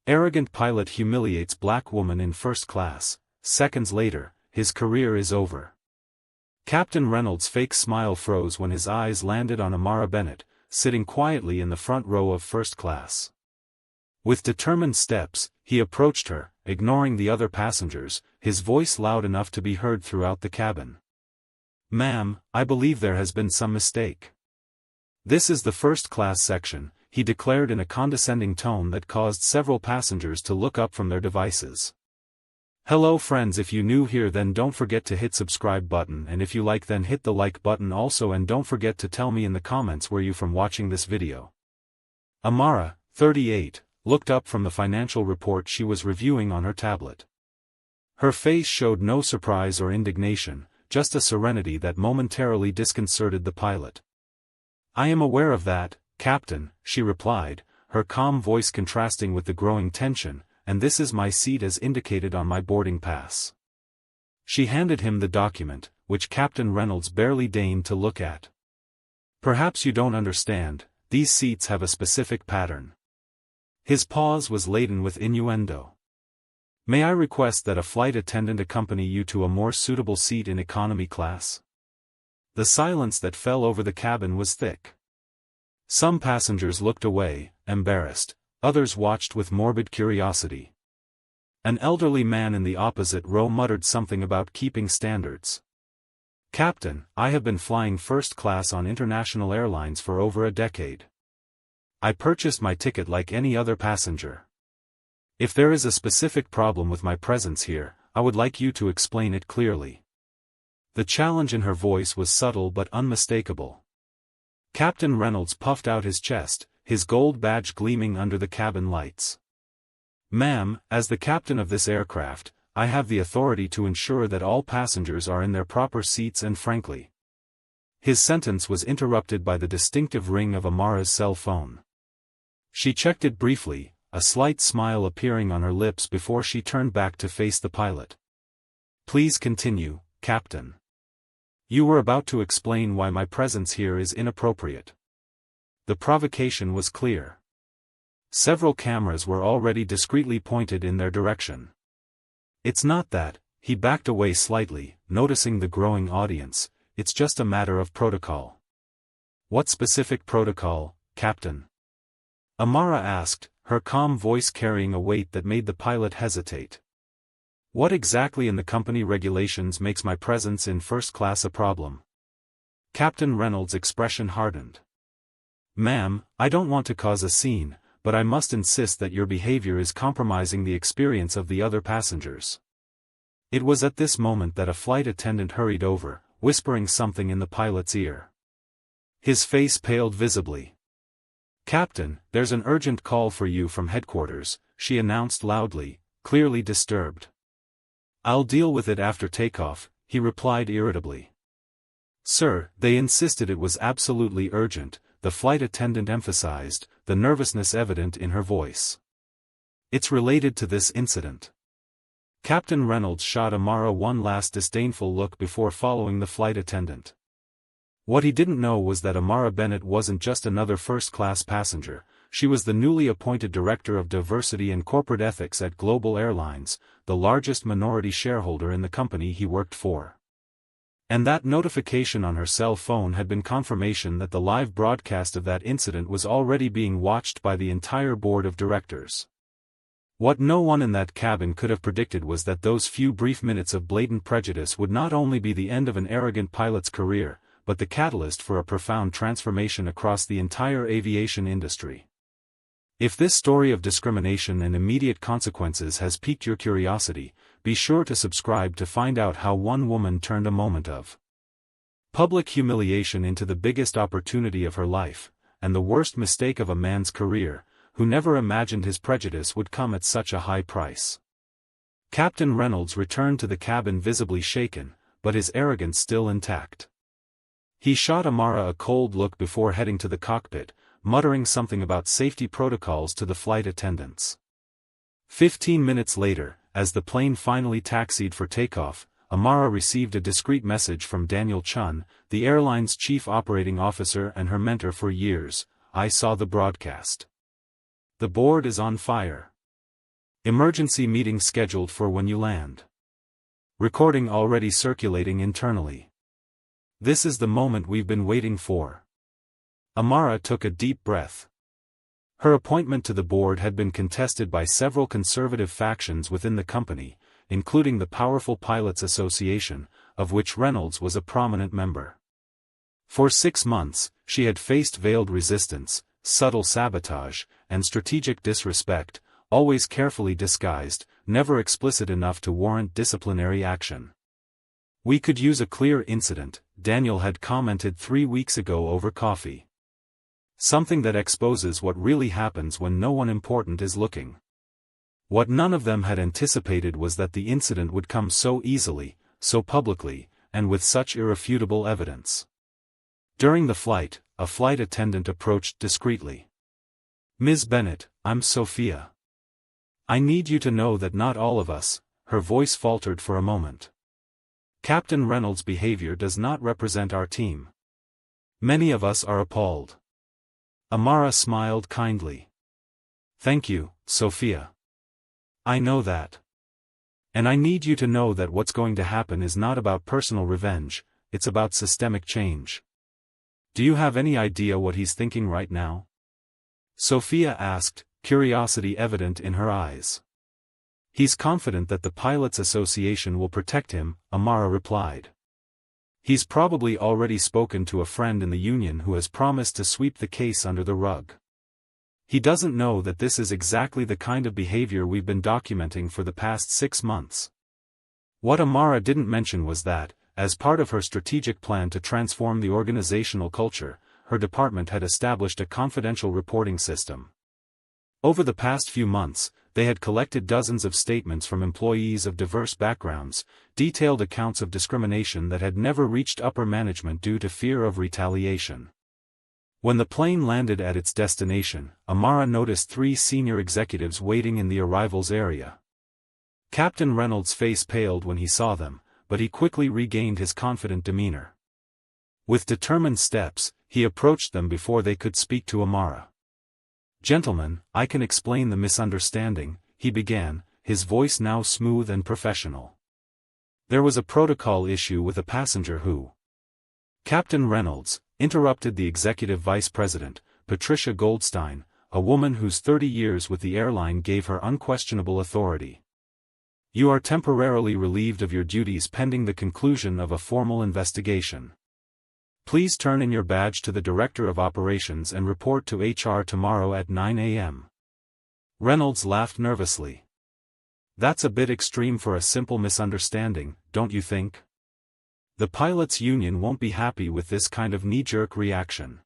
Arrogant pilot humiliates black woman in first class. Seconds later, his career is over. Captain Reynolds' fake smile froze when his eyes landed on Amara Bennett, sitting quietly in the front row of first class. With determined steps, he approached her, ignoring the other passengers, his voice loud enough to be heard throughout the cabin. "Ma'am, I believe there has been some mistake. This is the first-class section," he declared in a condescending tone that caused several passengers to look up from their devices. Hello friends, if you new here then don't forget to hit subscribe button, and if you like then hit the like button also, and don't forget to tell me in the comments where you from watching this video. Amara, 38, looked up from the financial report she was reviewing on her tablet. Her face showed no surprise or indignation, just a serenity that momentarily disconcerted the pilot. "I am aware of that, Captain," she replied, her calm voice contrasting with the growing tension, "and this is my seat as indicated on my boarding pass." She handed him the document, which Captain Reynolds barely deigned to look at. "Perhaps you don't understand, these seats have a specific pattern." His pause was laden with innuendo. "May I request that a flight attendant accompany you to a more suitable seat in economy class?" The silence that fell over the cabin was thick. Some passengers looked away, embarrassed, others watched with morbid curiosity. An elderly man in the opposite row muttered something about keeping standards. "Captain, I have been flying first class on international airlines for over a decade. I purchased my ticket like any other passenger. If there is a specific problem with my presence here, I would like you to explain it clearly." The challenge in her voice was subtle but unmistakable. Captain Reynolds puffed out his chest, his gold badge gleaming under the cabin lights. "Ma'am, as the captain of this aircraft, I have the authority to ensure that all passengers are in their proper seats, and frankly." His sentence was interrupted by the distinctive ring of Amara's cell phone. She checked it briefly, a slight smile appearing on her lips before she turned back to face the pilot. "Please continue, Captain. You were about to explain why my presence here is inappropriate." The provocation was clear. Several cameras were already discreetly pointed in their direction. "It's not that," he backed away slightly, noticing the growing audience, "it's just a matter of protocol." "What specific protocol, Captain?" Amara asked, her calm voice carrying a weight that made the pilot hesitate. "What exactly in the company regulations makes my presence in first class a problem?" Captain Reynolds' expression hardened. "Ma'am, I don't want to cause a scene, but I must insist that your behavior is compromising the experience of the other passengers." It was at this moment that a flight attendant hurried over, whispering something in the pilot's ear. His face paled visibly. "Captain, there's an urgent call for you from headquarters," she announced loudly, clearly disturbed. "I'll deal with it after takeoff," he replied irritably. "Sir, they insisted it was absolutely urgent," the flight attendant emphasized, the nervousness evident in her voice. "It's related to this incident." Captain Reynolds shot Amara one last disdainful look before following the flight attendant. What he didn't know was that Amara Bennett wasn't just another first-class passenger, she was the newly appointed Director of Diversity and Corporate Ethics at Global Airlines, the largest minority shareholder in the company he worked for. And that notification on her cell phone had been confirmation that the live broadcast of that incident was already being watched by the entire board of directors. What no one in that cabin could have predicted was that those few brief minutes of blatant prejudice would not only be the end of an arrogant pilot's career, but the catalyst for a profound transformation across the entire aviation industry. If this story of discrimination and immediate consequences has piqued your curiosity, be sure to subscribe to find out how one woman turned a moment of public humiliation into the biggest opportunity of her life, and the worst mistake of a man's career, who never imagined his prejudice would come at such a high price. Captain Reynolds returned to the cabin visibly shaken, but his arrogance still intact. He shot Amara a cold look before heading to the cockpit, muttering something about safety protocols to the flight attendants. 15 minutes later, as the plane finally taxied for takeoff, Amara received a discreet message from Daniel Chun, the airline's chief operating officer and her mentor for years. "I saw the broadcast. The board is on fire. Emergency meeting scheduled for when you land. Recording already circulating internally. This is the moment we've been waiting for. Amara took a deep breath. Her appointment to the board had been contested by several conservative factions within the company, including the powerful Pilots Association, of which Reynolds was a prominent member. For 6 months, she had faced veiled resistance, subtle sabotage, and strategic disrespect, always carefully disguised, never explicit enough to warrant disciplinary action. "We could use a clear incident," Daniel had commented 3 weeks ago over coffee. "Something that exposes what really happens when no one important is looking." What none of them had anticipated was that the incident would come so easily, so publicly, and with such irrefutable evidence. During the flight, a flight attendant approached discreetly. "Ms. Bennett, I'm Sophia. I need you to know that not all of us," her voice faltered for a moment. "Captain Reynolds' behavior does not represent our team. Many of us are appalled." Amara smiled kindly. "Thank you, Sophia. I know that. And I need you to know that what's going to happen is not about personal revenge, it's about systemic change." "Do you have any idea what he's thinking right now?" Sophia asked, curiosity evident in her eyes. "He's confident that the Pilots Association will protect him," Amara replied. "He's probably already spoken to a friend in the union who has promised to sweep the case under the rug. He doesn't know that this is exactly the kind of behavior we've been documenting for the past 6 months." What Amara didn't mention was that, as part of her strategic plan to transform the organizational culture, her department had established a confidential reporting system. Over the past few months, they had collected dozens of statements from employees of diverse backgrounds, detailed accounts of discrimination that had never reached upper management due to fear of retaliation. When the plane landed at its destination, Amara noticed 3 senior executives waiting in the arrivals area. Captain Reynolds' face paled when he saw them, but he quickly regained his confident demeanor. With determined steps, he approached them before they could speak to Amara. "Gentlemen, I can explain the misunderstanding," he began, his voice now smooth and professional. "There was a protocol issue with a passenger who—" "Captain Reynolds," interrupted the executive vice president, Patricia Goldstein, a woman whose 30 years with the airline gave her unquestionable authority. "You are temporarily relieved of your duties pending the conclusion of a formal investigation. Please turn in your badge to the Director of Operations and report to HR tomorrow at 9 a.m. Reynolds laughed nervously. "That's a bit extreme for a simple misunderstanding, don't you think? The pilots' union won't be happy with this kind of knee-jerk reaction."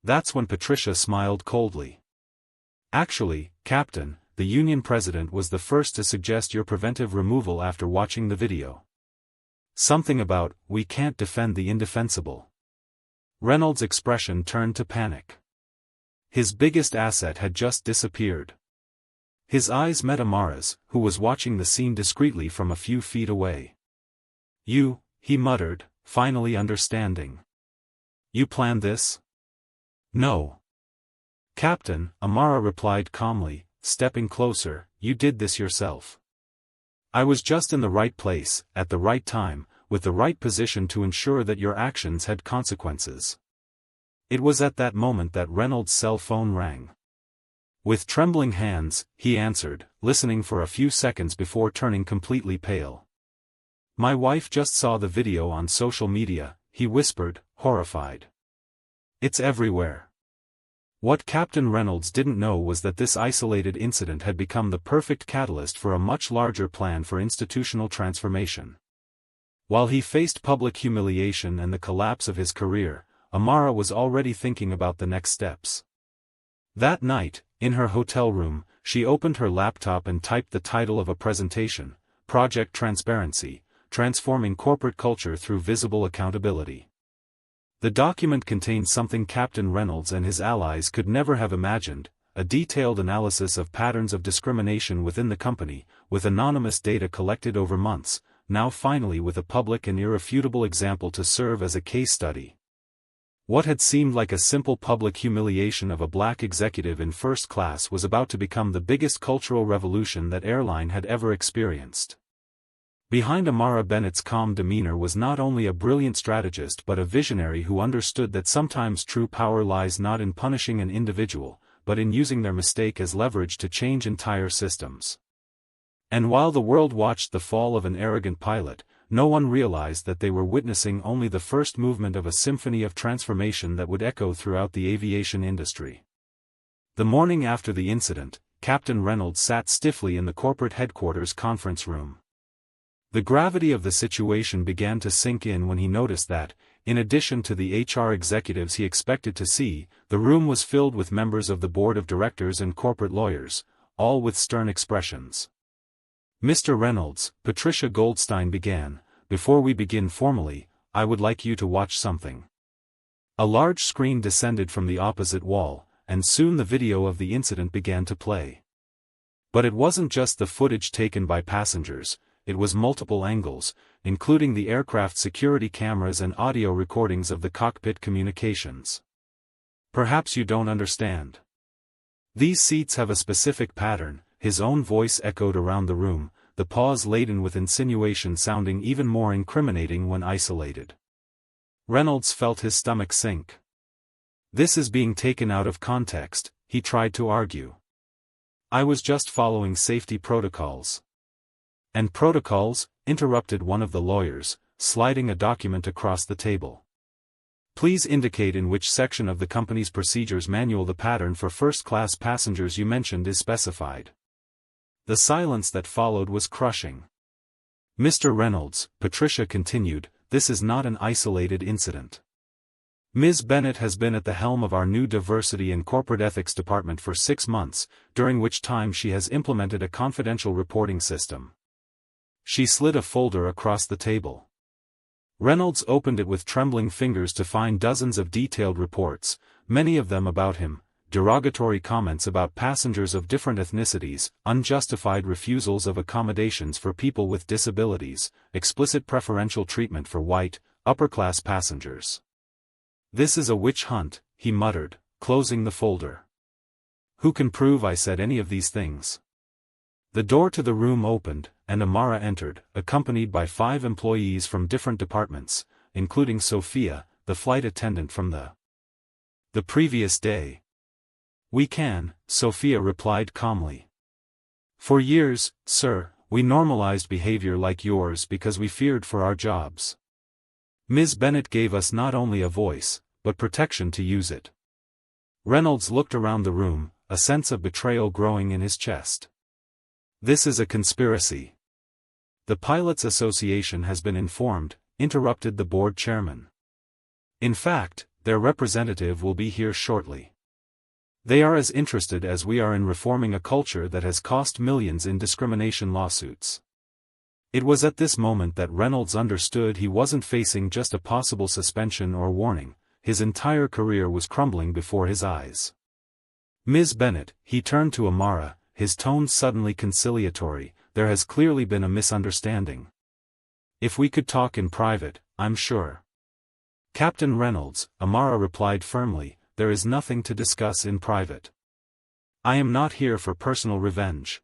That's when Patricia smiled coldly. "Actually, Captain, the union president was the first to suggest your preventive removal after watching the video. Something about, we can't defend the indefensible." Reynolds' expression turned to panic. His biggest asset had just disappeared. His eyes met Amara's, who was watching the scene discreetly from a few feet away. "You," he muttered, finally understanding. "You planned this?" "No. Captain," Amara replied calmly, stepping closer, "you did this yourself. I was just in the right place, at the right time, with the right position to ensure that your actions had consequences." It was at that moment that Reynolds' cell phone rang. With trembling hands, he answered, listening for a few seconds before turning completely pale. "My wife just saw the video on social media," he whispered, horrified. "It's everywhere." What Captain Reynolds didn't know was that this isolated incident had become the perfect catalyst for a much larger plan for institutional transformation. While he faced public humiliation and the collapse of his career, Amara was already thinking about the next steps. That night, in her hotel room, she opened her laptop and typed the title of a presentation, Project Transparency, Transforming Corporate Culture Through Visible Accountability. The document contained something Captain Reynolds and his allies could never have imagined, a detailed analysis of patterns of discrimination within the company, with anonymous data collected over months, now finally with a public and irrefutable example to serve as a case study. What had seemed like a simple public humiliation of a black executive in first class was about to become the biggest cultural revolution that airline had ever experienced. Behind Amara Bennett's calm demeanor was not only a brilliant strategist but a visionary who understood that sometimes true power lies not in punishing an individual, but in using their mistake as leverage to change entire systems. And while the world watched the fall of an arrogant pilot, no one realized that they were witnessing only the first movement of a symphony of transformation that would echo throughout the aviation industry. The morning after the incident, Captain Reynolds sat stiffly in the corporate headquarters conference room. The gravity of the situation began to sink in when he noticed that, in addition to the HR executives he expected to see, the room was filled with members of the board of directors and corporate lawyers, all with stern expressions. "Mr. Reynolds," Patricia Goldstein began, "before we begin formally, I would like you to watch something." A large screen descended from the opposite wall, and soon the video of the incident began to play. But it wasn't just the footage taken by passengers, it was multiple angles, including the aircraft security cameras and audio recordings of the cockpit communications. "Perhaps you don't understand. These seats have a specific pattern," his own voice echoed around the room, the pause laden with insinuation sounding even more incriminating when isolated. Reynolds felt his stomach sink. "This is being taken out of context," he tried to argue. "I was just following safety protocols." "And protocols?" interrupted one of the lawyers, sliding a document across the table. "Please indicate in which section of the company's procedures manual the pattern for first-class passengers you mentioned is specified." The silence that followed was crushing. "Mr. Reynolds," Patricia continued, "this is not an isolated incident. Ms. Bennett has been at the helm of our new Diversity and Corporate Ethics Department for 6 months, during which time she has implemented a confidential reporting system." She slid a folder across the table. Reynolds opened it with trembling fingers to find dozens of detailed reports, many of them about him, derogatory comments about passengers of different ethnicities, unjustified refusals of accommodations for people with disabilities, explicit preferential treatment for white, upper-class passengers. "This is a witch hunt," he muttered, closing the folder. "Who can prove I said any of these things?" The door to the room opened, and Amara entered, accompanied by 5 employees from different departments, including Sophia, the flight attendant from the previous day. "We can," Sophia replied calmly. "For years, sir, we normalized behavior like yours because we feared for our jobs. Ms. Bennett gave us not only a voice, but protection to use it." Reynolds looked around the room, a sense of betrayal growing in his chest. "This is a conspiracy." "The Pilots Association has been informed," interrupted the board chairman. "In fact, their representative will be here shortly. They are as interested as we are in reforming a culture that has cost millions in discrimination lawsuits." It was at this moment that Reynolds understood he wasn't facing just a possible suspension or warning, his entire career was crumbling before his eyes. "Ms. Bennett," he turned to Amara, his tone suddenly conciliatory, "there has clearly been a misunderstanding. If we could talk in private, I'm sure." "Captain Reynolds," Amara replied firmly, "there is nothing to discuss in private. I am not here for personal revenge.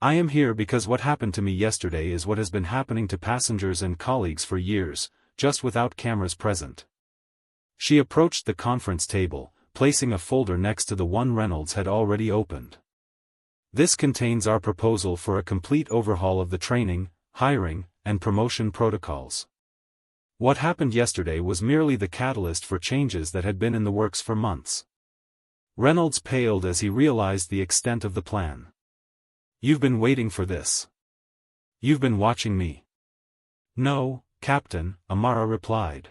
I am here because what happened to me yesterday is what has been happening to passengers and colleagues for years, just without cameras present." She approached the conference table, placing a folder next to the one Reynolds had already opened. "This contains our proposal for a complete overhaul of the training, hiring, and promotion protocols. What happened yesterday was merely the catalyst for changes that had been in the works for months." Reynolds paled as he realized the extent of the plan. "You've been waiting for this. You've been watching me." "No, Captain," Amara replied.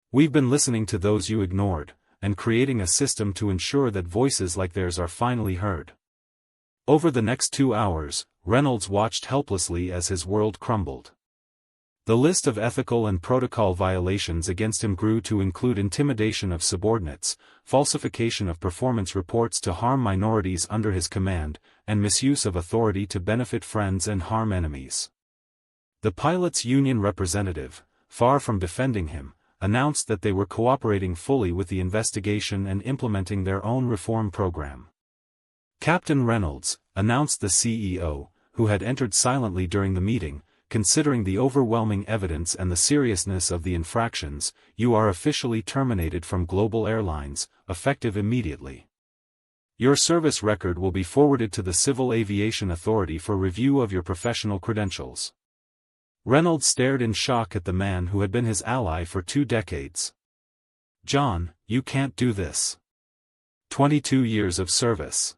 "We've been listening to those you ignored, and creating a system to ensure that voices like theirs are finally heard." Over the next 2 hours, Reynolds watched helplessly as his world crumbled. The list of ethical and protocol violations against him grew to include intimidation of subordinates, falsification of performance reports to harm minorities under his command, and misuse of authority to benefit friends and harm enemies. The pilots' union representative, far from defending him, announced that they were cooperating fully with the investigation and implementing their own reform program. Captain Reynolds, announced the CEO, who had entered silently during the meeting, considering the overwhelming evidence and the seriousness of the infractions, you are officially terminated from Global Airlines, effective immediately. Your service record will be forwarded to the Civil Aviation Authority for review of your professional credentials. Reynolds stared in shock at the man who had been his ally for 2 decades. John, you can't do this. 22 years of service.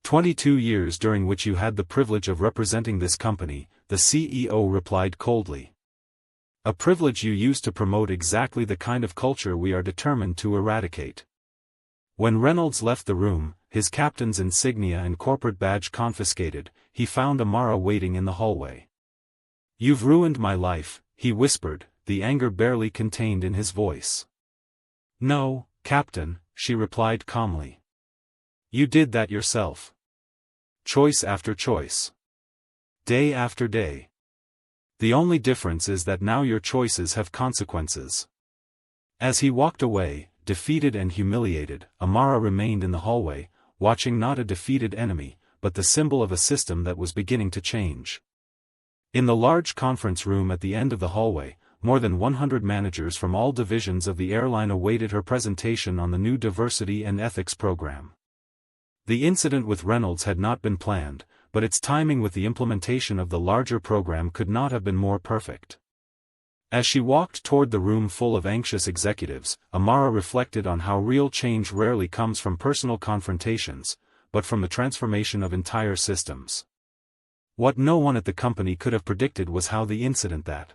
22 years during which you had the privilege of representing this company, the CEO replied coldly. A privilege you used to promote exactly the kind of culture we are determined to eradicate. When Reynolds left the room, his captain's insignia and corporate badge confiscated, he found Amara waiting in the hallway. You've ruined my life, he whispered, the anger barely contained in his voice. No, Captain, she replied calmly. You did that yourself. Choice after choice. Day after day. The only difference is that now your choices have consequences. As he walked away, defeated and humiliated, Amara remained in the hallway, watching not a defeated enemy, but the symbol of a system that was beginning to change. In the large conference room at the end of the hallway, more than 100 managers from all divisions of the airline awaited her presentation on the new diversity and ethics program. The incident with Reynolds had not been planned, but its timing with the implementation of the larger program could not have been more perfect. As she walked toward the room full of anxious executives, Amara reflected on how real change rarely comes from personal confrontations, but from the transformation of entire systems. What no one at the company could have predicted was how the incident that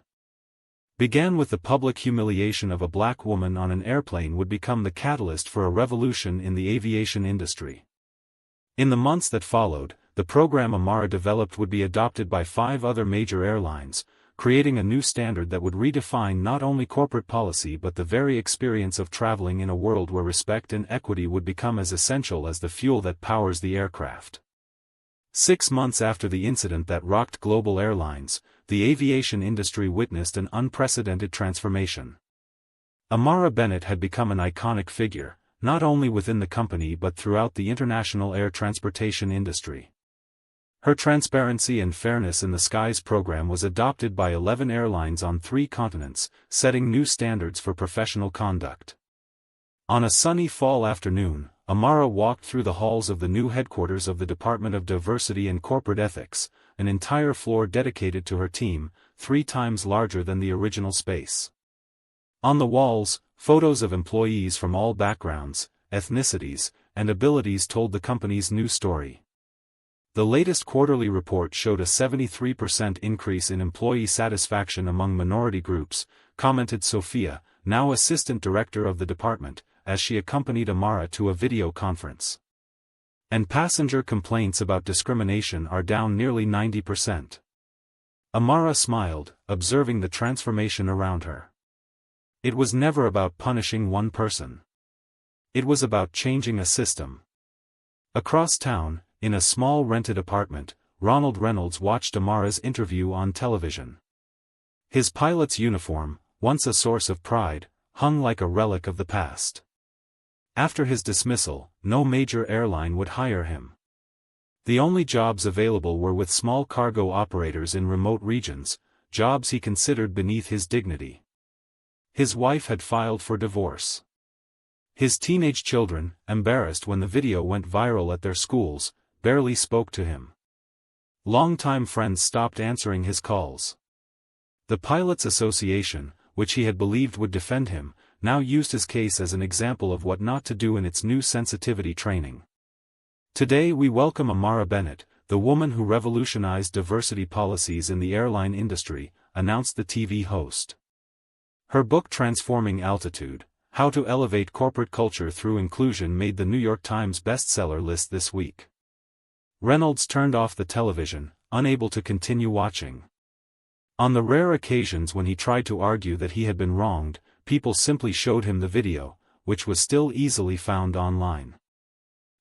began with the public humiliation of a black woman on an airplane would become the catalyst for a revolution in the aviation industry. In the months that followed, the program Amara developed would be adopted by 5 other major airlines, creating a new standard that would redefine not only corporate policy but the very experience of traveling in a world where respect and equity would become as essential as the fuel that powers the aircraft. 6 months after the incident that rocked Global Airlines, the aviation industry witnessed an unprecedented transformation. Amara Bennett had become an iconic figure, not only within the company but throughout the international air transportation industry. Her Transparency and Fairness in the Skies program was adopted by 11 airlines on 3 continents, setting new standards for professional conduct. On a sunny fall afternoon, Amara walked through the halls of the new headquarters of the Department of Diversity and Corporate Ethics, an entire floor dedicated to her team, 3 times larger than the original space. On the walls, photos of employees from all backgrounds, ethnicities, and abilities told the company's new story. The latest quarterly report showed a 73% increase in employee satisfaction among minority groups, commented Sophia, now assistant director of the department, as she accompanied Amara to a video conference. And passenger complaints about discrimination are down nearly 90%. Amara smiled, observing the transformation around her. It was never about punishing one person. It was about changing a system. Across town, in a small rented apartment, Ronald Reynolds watched Amara's interview on television. His pilot's uniform, once a source of pride, hung like a relic of the past. After his dismissal, no major airline would hire him. The only jobs available were with small cargo operators in remote regions, jobs he considered beneath his dignity. His wife had filed for divorce. His teenage children, embarrassed when the video went viral at their schools, barely spoke to him. Longtime friends stopped answering his calls. The Pilots Association, which he had believed would defend him, now used his case as an example of what not to do in its new sensitivity training. Today we welcome Amara Bennett, the woman who revolutionized diversity policies in the airline industry, announced the TV host. Her book Transforming Altitude, How to Elevate Corporate Culture Through Inclusion made the New York Times bestseller list this week. Reynolds turned off the television, unable to continue watching. On the rare occasions when he tried to argue that he had been wronged, people simply showed him the video, which was still easily found online.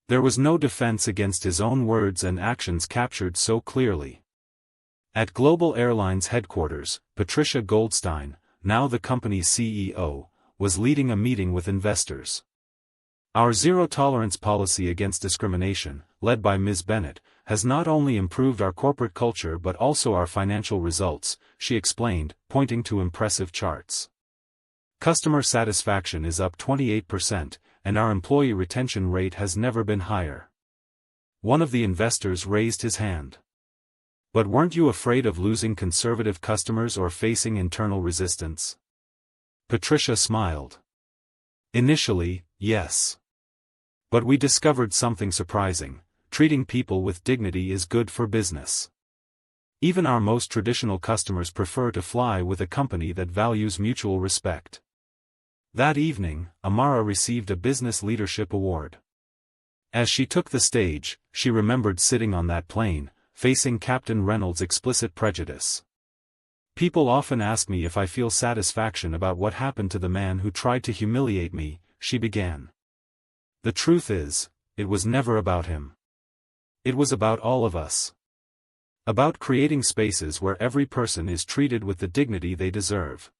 There was no defense against his own words and actions captured so clearly. At Global Airlines headquarters, Patricia Goldstein, now the company's CEO, was leading a meeting with investors. Our zero-tolerance policy against discrimination, led by Ms. Bennett, has not only improved our corporate culture but also our financial results, she explained, pointing to impressive charts. Customer satisfaction is up 28%, and our employee retention rate has never been higher. One of the investors raised his hand. But weren't you afraid of losing conservative customers or facing internal resistance? Patricia smiled. Initially, yes. But we discovered something surprising: treating people with dignity is good for business. Even our most traditional customers prefer to fly with a company that values mutual respect. That evening, Amara received a Business Leadership Award. As she took the stage, she remembered sitting on that plane, facing Captain Reynolds' explicit prejudice. People often ask me if I feel satisfaction about what happened to the man who tried to humiliate me, she began. The truth is, it was never about him. It was about all of us. About creating spaces where every person is treated with the dignity they deserve.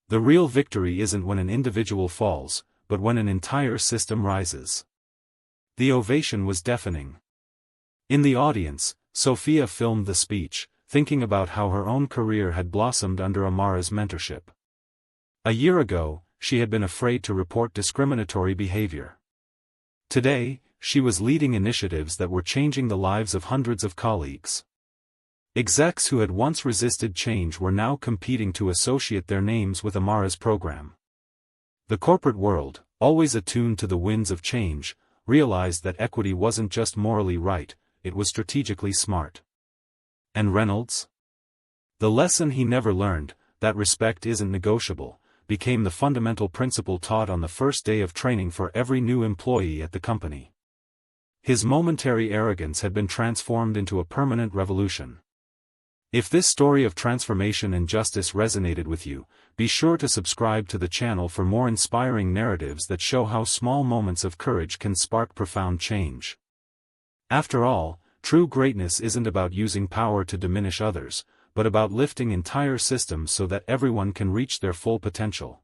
The real victory isn't when an individual falls, but when an entire system rises. The ovation was deafening. In the audience, Sophia filmed the speech, thinking about how her own career had blossomed under Amara's mentorship. A year ago, she had been afraid to report discriminatory behavior. Today, she was leading initiatives that were changing the lives of hundreds of colleagues. Execs who had once resisted change were now competing to associate their names with Amara's program. The corporate world, always attuned to the winds of change, realized that equity wasn't just morally right, it was strategically smart. And Reynolds? The lesson he never learned, that respect isn't negotiable, became the fundamental principle taught on the first day of training for every new employee at the company. His momentary arrogance had been transformed into a permanent revolution. If this story of transformation and justice resonated with you, be sure to subscribe to the channel for more inspiring narratives that show how small moments of courage can spark profound change. After all, true greatness isn't about using power to diminish others, but about lifting entire systems so that everyone can reach their full potential.